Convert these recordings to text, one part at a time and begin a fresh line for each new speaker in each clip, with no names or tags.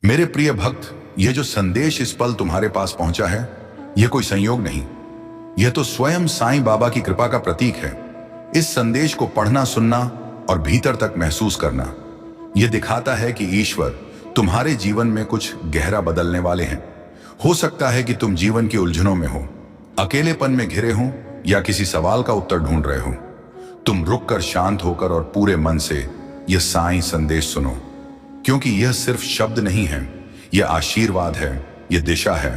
मेरे प्रिय भक्त, यह जो संदेश इस पल तुम्हारे पास पहुंचा है, यह कोई संयोग नहीं, यह तो स्वयं साईं बाबा की कृपा का प्रतीक है। इस संदेश को पढ़ना, सुनना और भीतर तक महसूस करना, यह दिखाता है कि ईश्वर तुम्हारे जीवन में कुछ गहरा बदलने वाले हैं। हो सकता है कि तुम जीवन की उलझनों में हो, अकेलेपन में घिरे हो या किसी सवाल का उत्तर ढूंढ रहे हो। तुम रुककर शांत होकर और पूरे मन से यह साईं संदेश सुनो, क्योंकि यह सिर्फ शब्द नहीं है, यह आशीर्वाद है, यह दिशा है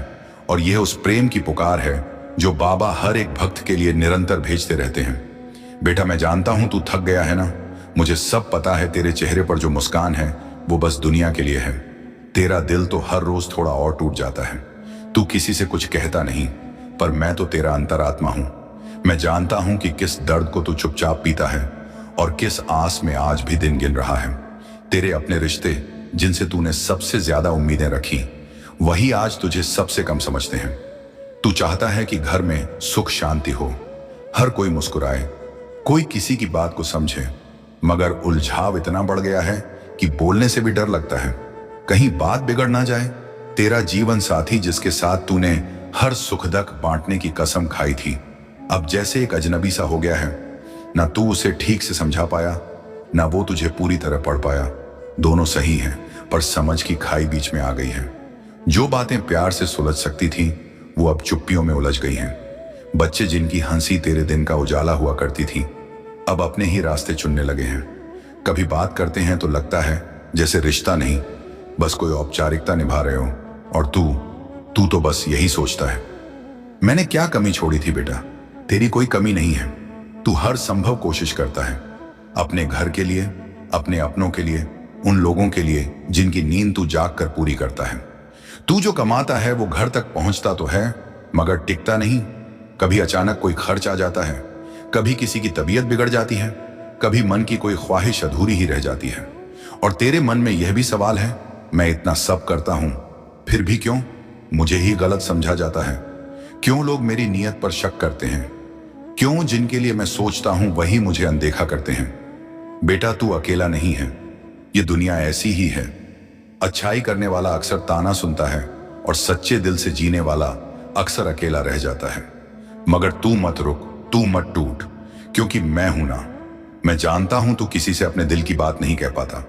और यह उस प्रेम की पुकार है जो बाबा हर एक भक्त के लिए निरंतर भेजते रहते हैं। बेटा, मैं जानता हूं तू थक गया है ना। मुझे सब पता है, तेरे चेहरे पर जो मुस्कान है वो बस दुनिया के लिए है। तेरा दिल तो हर रोज थोड़ा और टूट जाता है। तू किसी से कुछ कहता नहीं, पर मैं तो तेरा अंतरात्मा हूं। मैं जानता हूं कि किस दर्द को तू चुपचाप पीता है और किस आस में आज भी दिन गिन रहा है। तेरे अपने रिश्ते, जिनसे तूने सबसे ज्यादा उम्मीदें रखी, वही आज तुझे सबसे कम समझते हैं। तू चाहता है कि घर में सुख शांति हो, हर कोई मुस्कुराए, कोई किसी की बात को समझे, मगर उलझाव इतना बढ़ गया है कि बोलने से भी डर लगता है, कहीं बात बिगड़ ना जाए। तेरा जीवन साथी, जिसके साथ तूने हर सुख दुख बांटने की कसम खाई थी, अब जैसे एक अजनबी सा हो गया है। ना तू उसे ठीक से समझा पाया, ना वो तुझे पूरी तरह पढ़ पाया। दोनों सही हैं, पर समझ की खाई बीच में आ गई है। जो बातें प्यार से सुलझ सकती थी, वो अब चुप्पियों में उलझ गई हैं। बच्चे, जिनकी हंसी तेरे दिन का उजाला हुआ करती थी, अब अपने ही रास्ते चुनने लगे हैं। कभी बात करते हैं तो लगता है जैसे रिश्ता नहीं, बस कोई औपचारिकता निभा रहे हो। और तू तो बस यही सोचता है, मैंने क्या कमी छोड़ी थी। बेटा, तेरी कोई कमी नहीं है। तू हर संभव कोशिश करता है, अपने घर के लिए, अपने अपनों के लिए, उन लोगों के लिए जिनकी नींद तू जाग कर पूरी करता है। तू जो कमाता है वो घर तक पहुंचता तो है, मगर टिकता नहीं। कभी अचानक कोई खर्च आ जाता है, कभी किसी की तबीयत बिगड़ जाती है, कभी मन की कोई ख्वाहिश अधूरी ही रह जाती है। और तेरे मन में यह भी सवाल है, मैं इतना सब करता हूं, फिर भी क्यों मुझे ही गलत समझा जाता है? क्यों लोग मेरी नीयत पर शक करते हैं? क्यों जिनके लिए मैं सोचता हूं वही मुझे अनदेखा करते हैं? बेटा, तू अकेला नहीं है, ये दुनिया ऐसी ही है। अच्छाई करने वाला अक्सर ताना सुनता है और सच्चे दिल से जीने वाला अक्सर अकेला रह जाता है। मगर तू मत रुक, तू मत टूट, क्योंकि मैं हूं ना। मैं जानता हूं तू किसी से अपने दिल की बात नहीं कह पाता,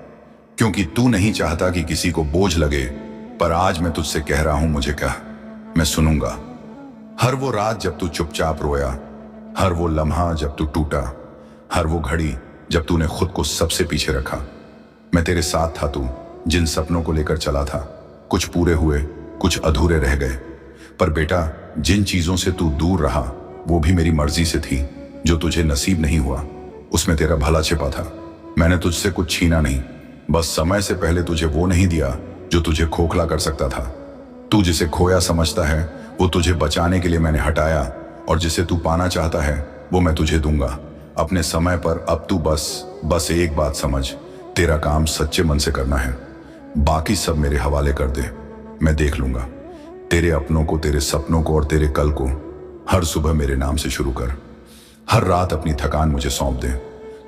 क्योंकि तू नहीं चाहता कि किसी को बोझ लगे। पर आज मैं तुझसे कह रहा हूं, मुझे कह, मैं सुनूंगा। हर वो रात जब तू चुपचाप रोया, हर वो लम्हा जब तू टूटा, हर वो घड़ी जब तूने खुद को सबसे पीछे रखा, मैं तेरे साथ था। तू जिन सपनों को लेकर चला था, कुछ पूरे हुए, कुछ अधूरे रह गए। पर बेटा, जिन चीजों से तू दूर रहा, वो भी मेरी मर्जी से थी। जो तुझे नसीब नहीं हुआ, उसमें तेरा भला छिपा था। मैंने तुझसे कुछ छीना नहीं, बस समय से पहले तुझे वो नहीं दिया जो तुझे खोखला कर सकता था। तू जिसे खोया समझता है, वो तुझे बचाने के लिए मैंने हटाया, और जिसे तू पाना चाहता है, वो मैं तुझे दूंगा अपने समय पर। अब तू बस एक बात समझ, तेरा काम सच्चे मन से करना है। बाकी सब मेरे हवाले कर दे, मैं देख लूंगा। तेरे अपनों को, तेरे सपनों को और तेरे कल को हर सुबह मेरे नाम से शुरू कर। हर रात अपनी थकान मुझे सौंप दे।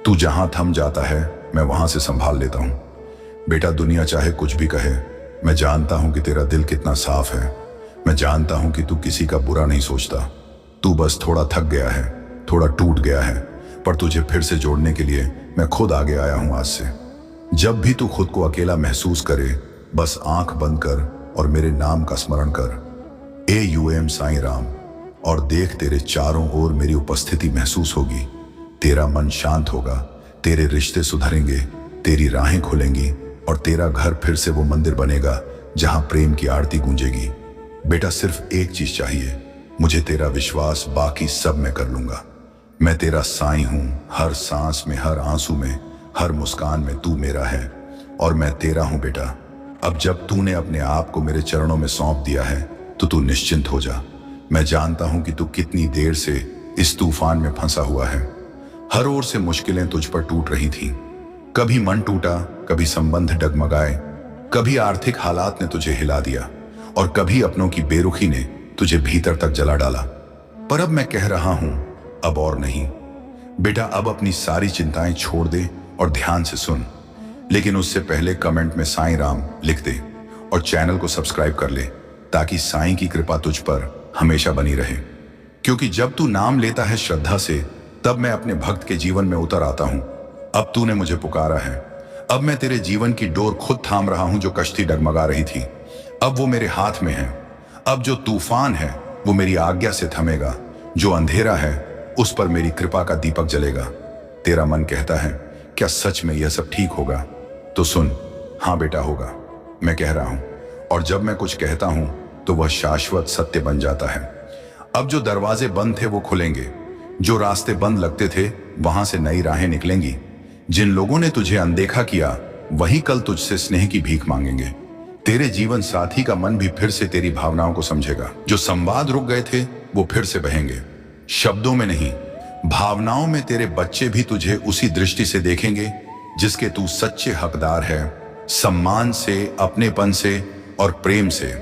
तू जहां थम जाता है, मैं वहां से संभाल लेता हूं। बेटा, दुनिया चाहे कुछ भी कहे, मैं जानता हूं कि तेरा दिल कितना साफ है। मैं जानता हूं कि तू किसी का बुरा नहीं सोचता। तू बस थोड़ा थक गया है, थोड़ा टूट गया है, पर तुझे फिर से जोड़ने के लिए मैं खुद आगे आया हूं आज से। जब भी तू खुद को अकेला महसूस करे, बस आंख बंद कर और मेरे नाम का स्मरण कर, AUM साईं राम, और देख, तेरे चारों ओर मेरी उपस्थिति महसूस होगी। तेरा मन शांत होगा, तेरे रिश्ते सुधरेंगे, तेरी राहें खुलेंगी और तेरा घर फिर से वो मंदिर बनेगा जहां प्रेम की आरती गूंजेगी। बेटा, सिर्फ एक चीज चाहिए, मुझे तेरा विश्वास, बाकी सब मैं कर लूंगा। मैं तेरा साईं हूं, हर सांस में, हर आंसू में, हर मुस्कान में तू मेरा है और मैं तेरा हूं। बेटा, अब जब तूने अपने आप को मेरे चरणों में सौंप दिया है, तो तू निश्चिंत हो जा। मैं जानता हूं कि तू कितनी देर से इस तूफान में फंसा हुआ है। हर ओर से मुश्किलें तुझ पर टूट रही थीं। कभी मन टूटा, कभी संबंध डगमगाए, कभी आर्थिक हालात ने तुझे हिला दिया और कभी अपनों की बेरुखी ने तुझे भीतर तक जला डाला। पर अब मैं कह रहा हूं, अब और नहीं। बेटा, अब अपनी सारी चिंताएं छोड़ दे और ध्यान से सुन। लेकिन उससे पहले कमेंट में साईं राम लिख दे और चैनल को सब्सक्राइब कर ले, ताकि साईं की कृपा तुझ पर हमेशा बनी रहे। क्योंकि जब तू नाम लेता है श्रद्धा से, तब मैं अपने भक्त के जीवन में उतर आता हूं। अब तूने मुझे पुकारा है, अब मैं तेरे जीवन की डोर खुद थाम रहा हूं। जो कश्ती डगमगा रही थी, अब वो मेरे हाथ में है। अब जो तूफान है वो मेरी आज्ञा से थमेगा। जो अंधेरा है उस पर मेरी कृपा का दीपक जलेगा। तेरा मन कहता है, क्या सच में यह सब ठीक होगा? तो सुन, हाँ बेटा होगा, मैं कह रहा हूं। और जब मैं कुछ कहता हूं तो वह शाश्वत सत्य बन जाता है। अब जो दरवाजे बंद थे वो खुलेंगे, जो रास्ते बंद लगते थे वहां से नई राहें निकलेंगी। जिन लोगों ने तुझे अनदेखा किया वही कल तुझसे स्नेह की भीख मांगेंगे। तेरे जीवन साथी का मन भी फिर से तेरी भावनाओं को समझेगा। जो संवाद रुक गए थे वो फिर से बहेंगे, शब्दों में नहीं, भावनाओं में। तेरे बच्चे भी तुझे उसी दृष्टि से देखेंगे जिसके तू सच्चे हकदार है, सम्मान से, अपनेपन से और प्रेम से।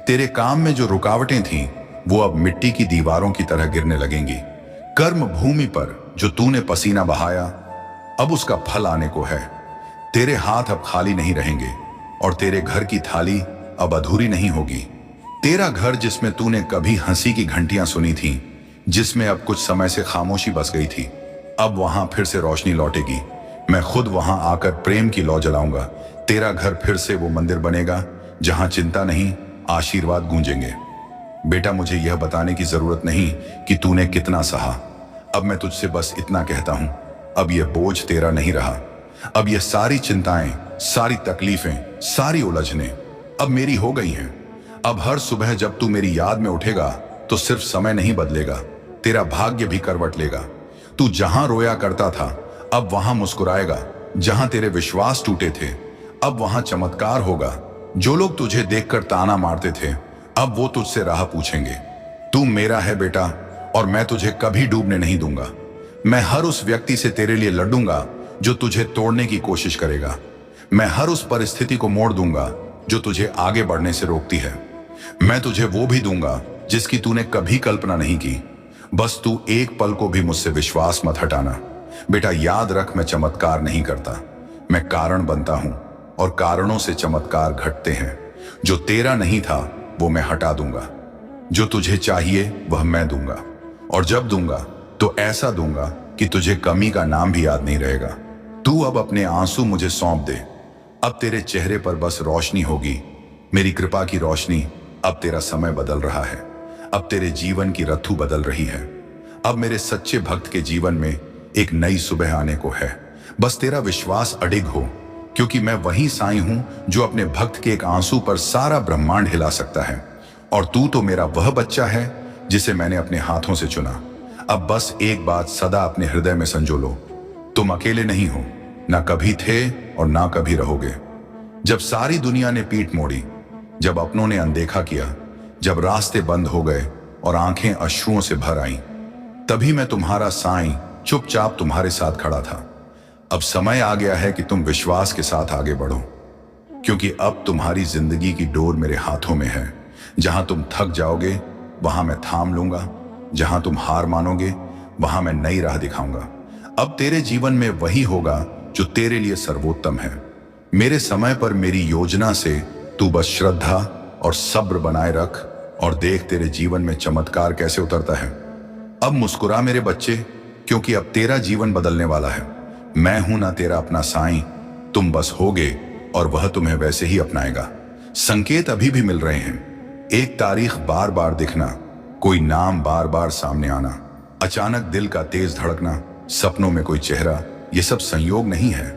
तेरे काम में जो रुकावटें थीं वो अब मिट्टी की दीवारों की तरह गिरने लगेंगी। कर्म भूमि पर जो तूने पसीना बहाया, अब उसका फल आने को है। तेरे हाथ अब खाली नहीं रहेंगे और तेरे घर की थाली अब अधूरी नहीं होगी। तेरा घर जिसमें तूने कभी हंसी की घंटियां सुनी थीं, जिसमें अब कुछ समय से खामोशी बस गई थी, अब वहां फिर से रोशनी लौटेगी। मैं खुद वहां आकर प्रेम की लौ जलाऊंगा। तेरा घर फिर से वो मंदिर बनेगा जहां चिंता नहीं, आशीर्वाद गूंजेंगे। बेटा, मुझे यह बताने की जरूरत नहीं कि तूने कितना सहा। अब मैं तुझसे बस इतना कहता हूं, अब यह बोझ तेरा नहीं रहा। अब यह सारी चिंताएं, सारी तकलीफें, सारी उलझनें अब मेरी हो गई हैं। अब हर सुबह जब तू मेरी याद में उठेगा तो सिर्फ समय नहीं बदलेगा, तेरा भाग्य भी करवट लेगा। तू जहां रोया करता था अब वहां मुस्कुराएगा। जहां तेरे विश्वास टूटे थे अब वहां चमत्कार होगा। जो लोग तुझे देखकर ताना मारते थे अब वो तुझसे राह पूछेंगे। तू मेरा है बेटा, और मैं तुझे कभी डूबने नहीं दूंगा। मैं हर उस व्यक्ति से तेरे लिए लड़ूंगा जो तुझे तोड़ने की कोशिश करेगा। मैं हर उस परिस्थिति को मोड़ दूंगा जो तुझे आगे बढ़ने से रोकती है। मैं तुझे वो भी दूंगा जिसकी तूने कभी कल्पना नहीं की। बस तू एक पल को भी मुझसे विश्वास मत हटाना। बेटा, याद रख, मैं चमत्कार नहीं करता, मैं कारण बनता हूं, और कारणों से चमत्कार घटते हैं। जो तेरा नहीं था वो मैं हटा दूंगा। जो तुझे चाहिए वह मैं दूंगा, और जब दूंगा तो ऐसा दूंगा कि तुझे कमी का नाम भी याद नहीं रहेगा। तू अब अपने आंसू मुझे सौंप दे। अब तेरे चेहरे पर बस रोशनी होगी, मेरी कृपा की रोशनी। अब तेरा समय बदल रहा है, अब तेरे जीवन की रथू बदल रही है। अब मेरे सच्चे भक्त के जीवन में एक नई सुबह आने को है। बस तेरा विश्वास अडिग हो, क्योंकि मैं वही साईं हूं जो अपने भक्त के एक आंसू पर सारा ब्रह्मांड हिला सकता है। और तू तो मेरा वह बच्चा है जिसे मैंने अपने हाथों से चुना। अब बस एक बात सदा अपने हृदय में संजो लो, तुम अकेले नहीं हो, ना कभी थे और ना कभी रहोगे। जब सारी दुनिया ने पीठ मोड़ी, जब अपनों ने अनदेखा किया, जब रास्ते बंद हो गए और आंखें अश्रुओं से भर आईं, तभी मैं तुम्हारा साईं चुपचाप तुम्हारे साथ खड़ा था। अब समय आ गया है कि तुम विश्वास के साथ आगे बढ़ो, क्योंकि अब तुम्हारी जिंदगी की डोर मेरे हाथों में है। जहां तुम थक जाओगे वहां मैं थाम लूंगा, जहां तुम हार मानोगे वहां मैं नई राह दिखाऊंगा। अब तेरे जीवन में वही होगा जो तेरे लिए सर्वोत्तम है। मेरे समय पर, मेरी योजना से तू बस श्रद्धा और सब्र बनाए रख, और देख तेरे जीवन में चमत्कार कैसे उतरता है। अब मुस्कुरा मेरे बच्चे, क्योंकि अब तेरा जीवन बदलने वाला है। मैं हूं ना तेरा अपना साईं, तुम बस होगे और वह तुम्हें वैसे ही अपनाएगा। संकेत अभी भी मिल रहे हैं, एक तारीख बार बार दिखना, कोई नाम बार बार सामने आना, अचानक दिल का तेज धड़कना, सपनों में कोई चेहरा। ये सब संयोग नहीं है,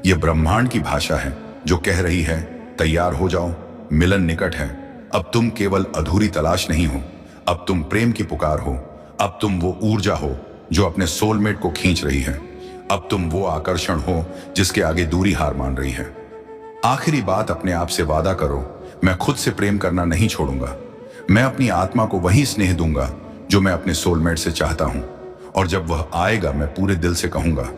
ये ब्रह्मांड की भाषा है जो कह रही है, तैयार हो जाओ, मिलन निकट है। अब तुम केवल अधूरी तलाश नहीं हो, अब तुम प्रेम की पुकार हो। अब तुम वो ऊर्जा हो जो अपने सोलमेट को खींच रही है। अब तुम वो आकर्षण हो जिसके आगे दूरी हार मान रही है। आखिरी बात, अपने आप से वादा करो, मैं खुद से प्रेम करना नहीं छोड़ूंगा। मैं अपनी आत्मा को वही स्नेह दूंगा जो मैं अपने सोलमेट से चाहता हूं, और जब वह आएगा मैं पूरे दिल से कहूंगा,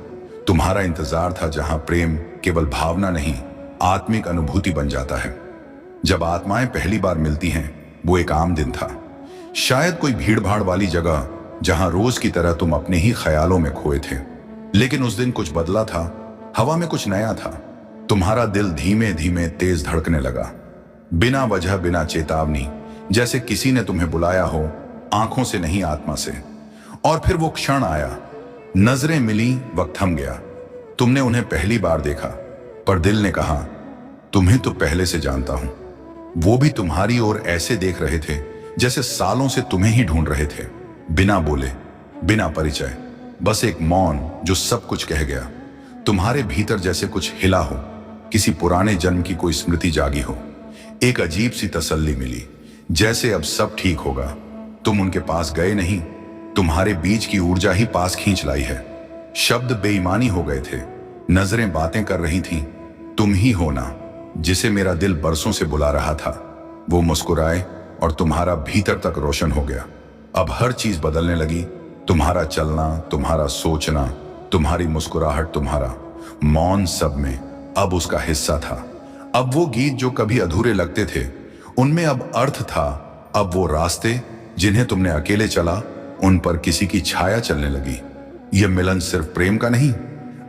तुम्हारा इंतजार था। जहां प्रेम केवल भावना नहीं, आत्मिक अनुभूति बन जाता है। जब आत्माएं पहली बार मिलती हैं, वो एक आम दिन था, शायद कोई भीड़भाड़ वाली जगह जहां रोज की तरह तुम अपने ही ख्यालों में खोए थे। लेकिन उस दिन कुछ बदला था, हवा में कुछ नया था। तुम्हारा दिल धीमे धीमे तेज धड़कने लगा, बिना वजह, बिना चेतावनी, जैसे किसी ने तुम्हें बुलाया हो, आंखों से नहीं आत्मा से। और फिर वो क्षण आया, नजरें मिली, वक्त थम गया। तुमने उन्हें पहली बार देखा, पर दिल ने कहा, तुम्हें तो पहले से जानता हूं। वो भी तुम्हारी ओर ऐसे देख रहे थे जैसे सालों से तुम्हें ही ढूंढ रहे थे, बिना बोले, बिना परिचय, बस एक मौन जो सब कुछ कह गया। तुम्हारे भीतर जैसे कुछ हिला हो, किसी पुराने जन्म की कोई स्मृति जागी हो। एक अजीब सी तसल्ली मिली, जैसे अब सब ठीक होगा। तुम उनके पास गए नहीं, तुम्हारे बीच की ऊर्जा ही पास खींच लाई है। शब्द बेईमानी हो गए थे, नजरें बातें कर रही थीं। तुम ही हो ना, जिसे मेरा दिल बरसों से बुला रहा था। वो मुस्कुराए और तुम्हारा भीतर तक रोशन हो गया। अब हर चीज बदलने लगी, तुम्हारा चलना, तुम्हारा सोचना, तुम्हारी मुस्कुराहट, तुम्हारा मौन, सब में अब उसका हिस्सा था। अब वो गीत जो कभी अधूरे लगते थे, उनमें अब अर्थ था। अब वो रास्ते जिन्हें तुमने अकेले चला, उन पर किसी की छाया चलने लगी। यह मिलन सिर्फ प्रेम का नहीं,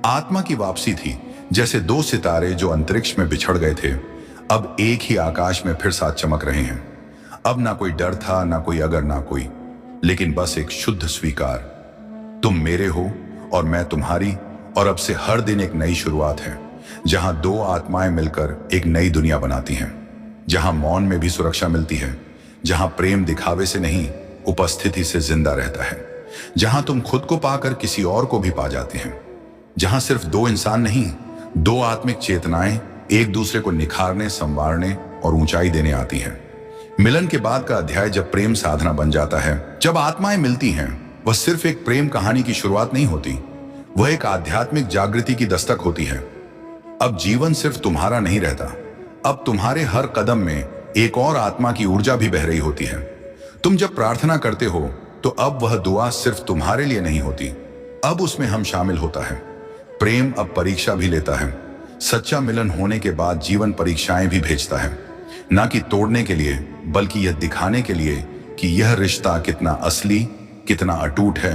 आत्मा की वापसी थी। जैसे दो सितारे जो अंतरिक्ष में बिछड़ गए थे, अब एक ही आकाश में फिर साथ चमक रहे हैं। अब ना कोई डर था, ना कोई अगर, ना कोई, लेकिन बस एक शुद्ध स्वीकार। तुम मेरे हो और मैं तुम्हारी, और अब से हर दिन एक नई शुरुआत है, जहां दो आत्माएं मिलकर एक नई दुनिया बनाती हैं, जहां मौन में भी सुरक्षा मिलती है, जहां प्रेम दिखावे से नहीं, उपस्थिति से जिंदा रहता है, जहां तुम खुद को पाकर किसी और को भी पा जाते हैं, जहां सिर्फ दो इंसान नहीं, दो आत्मिक चेतनाएं एक दूसरे को निखारने, संवारने और ऊंचाई देने आती हैं। मिलन के बाद का अध्याय जब प्रेम साधना बन जाता है, जब आत्माएं मिलती हैं, वह सिर्फ एक प्रेम कहानी की शुरुआत नहीं होती, वह एक आध्यात्मिक जागृति की दस्तक होती है। अब जीवन सिर्फ तुम्हारा नहीं रहता, अब तुम्हारे हर कदम में एक और आत्मा की ऊर्जा भी बह रही होती है। तुम जब प्रार्थना करते हो तो अब वह दुआ सिर्फ तुम्हारे लिए नहीं होती, अब उसमें हम शामिल होता है। प्रेम अब परीक्षा भी लेता है। सच्चा मिलन होने के बाद जीवन परीक्षाएं भी भेजता है, ना कि तोड़ने के लिए, बल्कि यह दिखाने के लिए कि यह रिश्ता कितना असली, कितना अटूट है।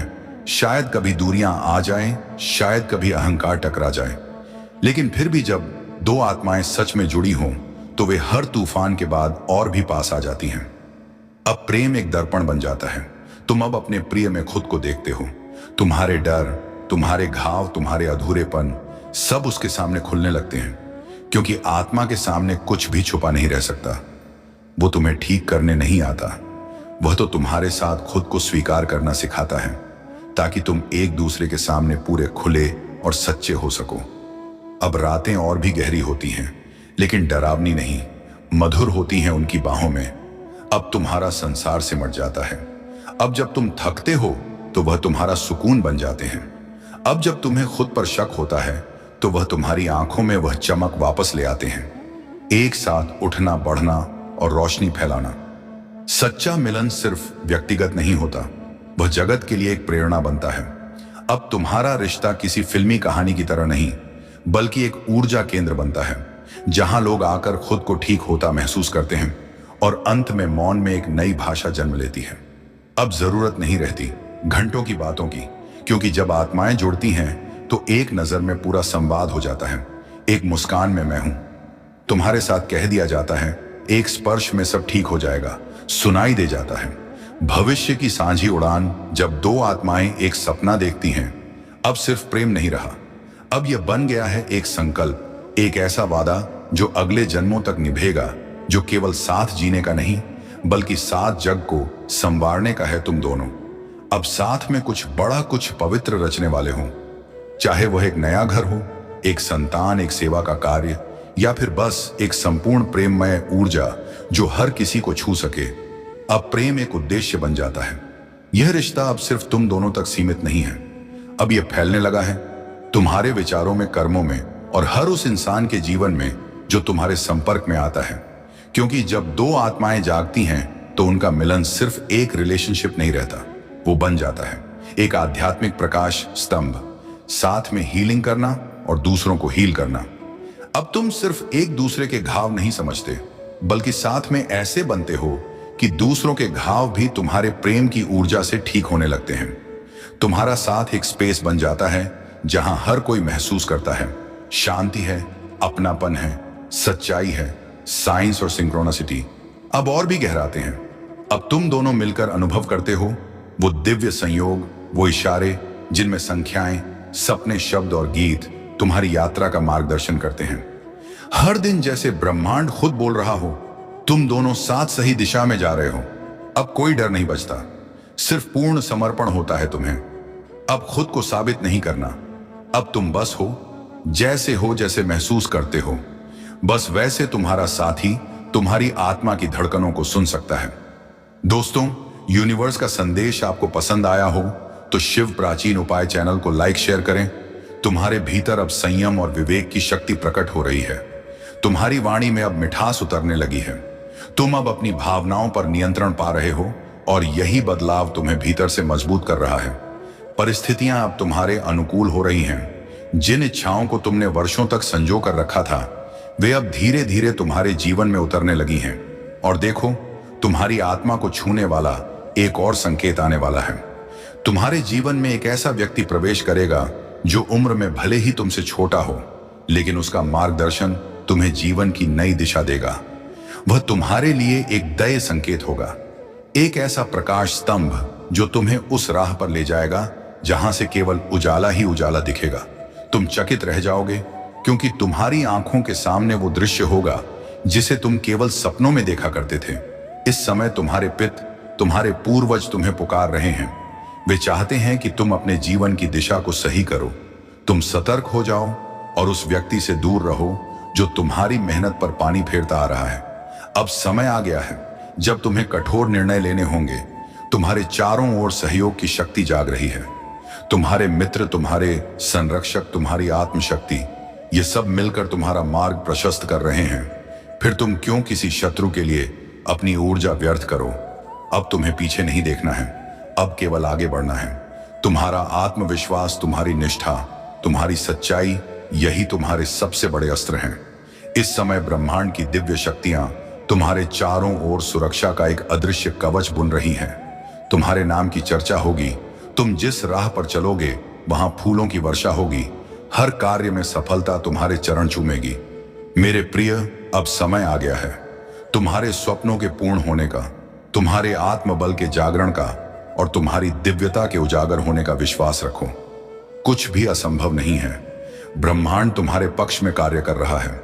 शायद कभी दूरियां आ जाएं, शायद कभी अहंकार टकरा जाए, लेकिन फिर भी जब दो आत्माएं सच में जुड़ी हों, तो वे हर तूफान के बाद और भी पास आ जाती हैं। अब प्रेम एक दर्पण बन जाता है। तुम अब अपने प्रिय में खुद को देखते हो। तुम्हारे डर, तुम्हारे घाव, तुम्हारे अधूरेपन, सब उसके सामने खुलने लगते हैं, क्योंकि आत्मा के सामने कुछ भी छुपा नहीं रह सकता। वो तुम्हें ठीक करने नहीं आता, वह तो तुम्हारे साथ खुद को स्वीकार करना सिखाता है, ताकि तुम एक दूसरे के सामने पूरे खुले और सच्चे हो सको। अब रातें और भी गहरी होती हैं, लेकिन डरावनी नहीं, मधुर होती हैं उनकी बाहों में। अब तुम्हारा संसार सिमट जाता है। अब जब तुम थकते हो तो वह तुम्हारा सुकून बन जाते हैं। अब जब तुम्हें खुद पर शक होता है तो वह तुम्हारी आंखों में वह चमक वापस ले आते हैं। एक साथ उठना, बढ़ना और रोशनी फैलाना। सच्चा मिलन सिर्फ व्यक्तिगत नहीं होता, वह जगत के लिए एक प्रेरणा बनता है। अब तुम्हारा रिश्ता किसी फिल्मी कहानी की तरह नहीं, बल्कि एक ऊर्जा केंद्र बनता है, जहां लोग आकर खुद को ठीक होता महसूस करते हैं और अंत में मौन में एक नई भाषा जन्म लेती है। अब जरूरत नहीं रहती घंटों की बातों की, क्योंकि जब आत्माएं जुड़ती हैं तो एक नजर में पूरा संवाद हो जाता है। एक मुस्कान में मैं हूं, तुम्हारे साथ कह दिया जाता है। एक स्पर्श में सब ठीक हो जाएगा, सुनाई दे जाता है। भविष्य की सांझी उड़ान, जब दो आत्माएं एक सपना देखती हैं, अब सिर्फ प्रेम नहीं रहा, अब यह बन गया है एक संकल्प, एक ऐसा वादा जो अगले जन्मों तक निभेगा, जो केवल साथ जीने का नहीं, बल्कि साथ जग को संवारने का है। तुम दोनों अब साथ में कुछ बड़ा, कुछ पवित्र रचने वाले हों, चाहे वह एक नया घर हो, एक संतान, एक सेवा का कार्य, या फिर बस एक संपूर्ण प्रेममय ऊर्जा जो हर किसी को छू सके। अब प्रेम एक उद्देश्य बन जाता है। यह रिश्ता अब सिर्फ तुम दोनों तक सीमित नहीं है, अब यह फैलने लगा है तुम्हारे विचारों में, कर्मों में और हर उस इंसान के जीवन में जो तुम्हारे संपर्क में आता है। क्योंकि जब दो आत्माएं जागती हैं तो उनका मिलन सिर्फ एक रिलेशनशिप नहीं रहता, वो बन जाता है एक आध्यात्मिक प्रकाश स्तंभ, साथ में हीलिंग करना और दूसरों को हील करना। अब तुम सिर्फ एक दूसरे के घाव नहीं समझते, बल्कि साथ में ऐसे बनते हो कि दूसरों के घाव भी तुम्हारे प्रेम की ऊर्जा से ठीक होने लगते हैं। तुम्हारा साथ एक स्पेस बन जाता है जहां हर कोई महसूस करता है शांति है, अपनापन है, सच्चाई है साइंस और सिंक्रोनिसिटी अब और भी गहराते हैं। अब तुम दोनों मिलकर अनुभव करते हो वो दिव्य संयोग, वो इशारे जिनमें संख्याएं, सपने, शब्द और गीत तुम्हारी यात्रा का मार्गदर्शन करते हैं। हर दिन जैसे ब्रह्मांड खुद बोल रहा हो, तुम दोनों साथ सही दिशा में जा रहे हो। अब कोई डर नहीं बचता, सिर्फ पूर्ण समर्पण होता है तुम्हें। अब खुद को साबित नहीं करना, अब तुम बस हो जैसे महसूस करते हो। बस वैसे तुम्हारा साथी तुम्हारी आत्मा की धड़कनों को सुन सकता है। दोस्तों, यूनिवर्स का संदेश आपको पसंद आया हो तो शिव प्राचीन उपाय चैनल को लाइक शेयर करें। तुम्हारे भीतर अब संयम और विवेक की शक्ति प्रकट हो रही है। तुम्हारी वाणी में अब मिठास उतरने लगी है। तुम अब अपनी भावनाओं पर नियंत्रण पा रहे हो और यही बदलाव तुम्हें भीतर से मजबूत कर रहा है। परिस्थितियां अब तुम्हारे अनुकूल हो रही हैं। जिन इच्छाओं को तुमने वर्षों तक संजो कर रखा था, वे अब धीरे धीरे तुम्हारे जीवन में उतरने लगी हैं। और देखो, तुम्हारी आत्मा को छूने वाला एक और संकेत आने वाला है। तुम्हारे जीवन में एक ऐसा व्यक्ति प्रवेश करेगा जो उम्र में भले ही तुमसे छोटा हो, लेकिन उसका मार्गदर्शन तुम्हें जीवन की नई दिशा देगा। वह तुम्हारे लिए एक दया संकेत होगा, एक ऐसा प्रकाश स्तंभ जो तुम्हें उस राह पर ले जाएगा जहां से केवल उजाला ही उजाला दिखेगा। तुम चकित रह जाओगे, क्योंकि तुम्हारी आंखों के सामने वो दृश्य होगा जिसे तुम केवल सपनों में देखा करते थे। इस समय तुम्हारे पिता, तुम्हारे पूर्वज तुम्हें पुकार रहे हैं। वे चाहते हैं कि तुम अपने जीवन की दिशा को सही करो। तुम सतर्क हो जाओ और उस व्यक्ति से दूर रहो जो तुम्हारी मेहनत पर पानी फेरता आ रहा है। अब समय आ गया है जब तुम्हें कठोर निर्णय लेने होंगे। तुम्हारे चारों ओर सहयोग की शक्ति जाग रही है। तुम्हारे मित्र, तुम्हारे संरक्षक, तुम्हारी आत्मशक्ति, ये सब मिलकर तुम्हारा मार्ग प्रशस्त कर रहे हैं। फिर तुम क्यों किसी शत्रु के लिए अपनी ऊर्जा व्यर्थ करो? अब तुम्हें पीछे नहीं देखना है, अब केवल आगे बढ़ना है। तुम्हारा आत्मविश्वास, तुम्हारी निष्ठा, तुम्हारी सच्चाई, यही तुम्हारे सबसे बड़े अस्त्र हैं। इस समय ब्रह्मांड की दिव्य शक्तियां तुम्हारे चारों ओर सुरक्षा का एक अदृश्य कवच बुन रही हैं। तुम्हारे नाम की चर्चा होगी। तुम जिस राह पर चलोगे वहां फूलों की वर्षा होगी। हर कार्य में सफलता तुम्हारे चरण चूमेगी। मेरे प्रिय, अब समय आ गया है तुम्हारे स्वप्नों के पूर्ण होने का, तुम्हारे आत्मबल के जागरण का और तुम्हारी दिव्यता के उजागर होने का विश्वास रखो। कुछ भी असंभव नहीं है। ब्रह्मांड तुम्हारे पक्ष में कार्य कर रहा है।